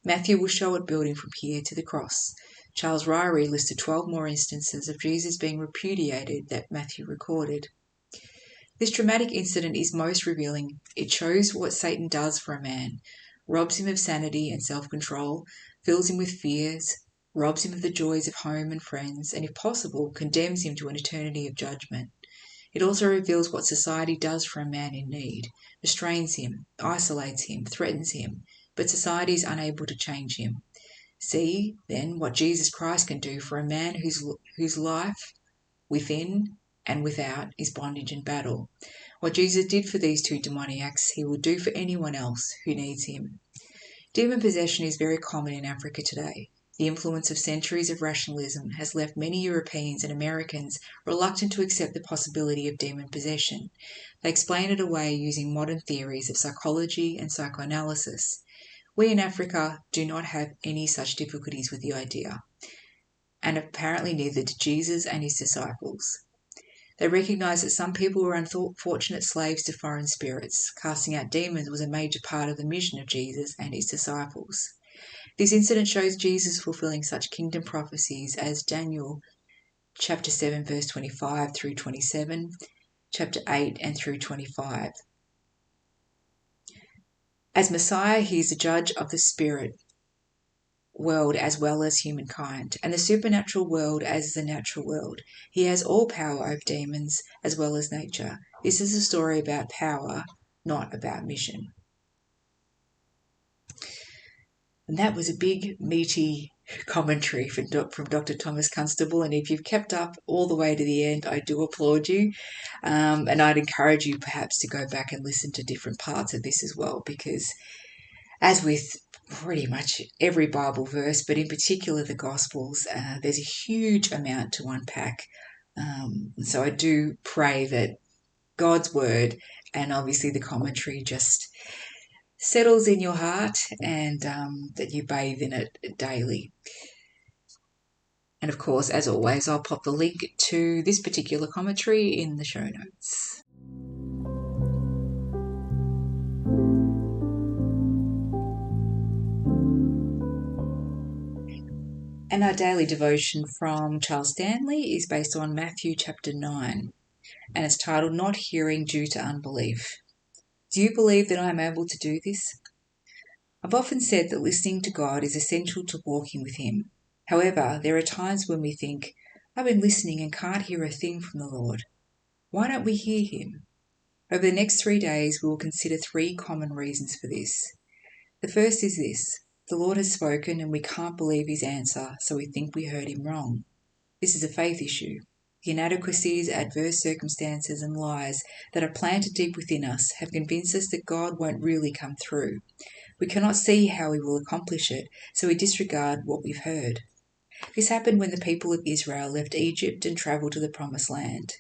Matthew will show it building from here to the cross. Charles Ryrie listed 12 more instances of Jesus being repudiated that Matthew recorded. This dramatic incident is most revealing. It shows what Satan does for a man, robs him of sanity and self-control, fills him with fears, robs him of the joys of home and friends, and if possible, condemns him to an eternity of judgment. It also reveals what society does for a man in need, restrains him, isolates him, threatens him, but society is unable to change him. See, then, what Jesus Christ can do for a man whose life, within and without, is bondage and battle. What Jesus did for these 2 demoniacs, he will do for anyone else who needs him. Demon possession is very common in Africa today. The influence of centuries of rationalism has left many Europeans and Americans reluctant to accept the possibility of demon possession. They explain it away using modern theories of psychology and psychoanalysis. We in Africa do not have any such difficulties with the idea, and apparently neither did Jesus and his disciples. They recognized that some people were unfortunate slaves to foreign spirits. Casting out demons was a major part of the mission of Jesus and his disciples. This incident shows Jesus fulfilling such kingdom prophecies as Daniel chapter 7 verse 25 through 27, chapter 8 and through 25. As Messiah, he is the judge of the spirit world as well as humankind, and the supernatural world as the natural world. He has all power over demons as well as nature. This is a story about power, not about mission. And that was a big, meaty commentary from Dr. Thomas Constable, and if you've kept up all the way to the end, I do applaud you, and I'd encourage you perhaps to go back and listen to different parts of this as well, because as with pretty much every Bible verse, but in particular the Gospels, there's a huge amount to unpack. So I do pray that God's word and obviously the commentary just settles in your heart and that you bathe in it daily. And of course, as always, I'll pop the link to this particular commentary in the show notes. And our daily devotion from Charles Stanley is based on Matthew chapter 9, and it's titled Not Hearing Due to Unbelief. Do you believe that I am able to do this? I've often said that listening to God is essential to walking with him. However, there are times when we think, I've been listening and can't hear a thing from the Lord. Why don't we hear him? Over the next 3 days, we will consider 3 common reasons for this. The first is this. The Lord has spoken and we can't believe his answer, so we think we heard him wrong. This is a faith issue. The inadequacies, adverse circumstances and lies that are planted deep within us have convinced us that God won't really come through. We cannot see how he will accomplish it, so we disregard what we've heard. This happened when the people of Israel left Egypt and travelled to the Promised Land.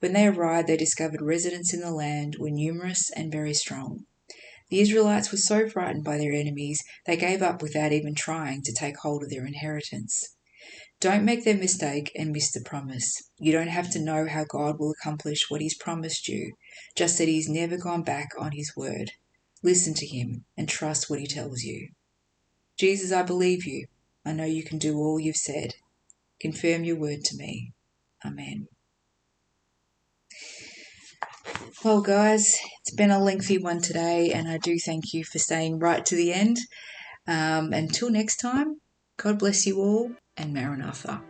When they arrived, they discovered residents in the land were numerous and very strong. The Israelites were so frightened by their enemies, they gave up without even trying to take hold of their inheritance. Don't make their mistake and miss the promise. You don't have to know how God will accomplish what He's promised you, just that He's never gone back on His word. Listen to Him and trust what He tells you. Jesus, I believe you. I know you can do all you've said. Confirm your word to me. Amen. Well, guys, it's been a lengthy one today, and I do thank you for staying right to the end. Until next time, God bless you all, and Maranatha.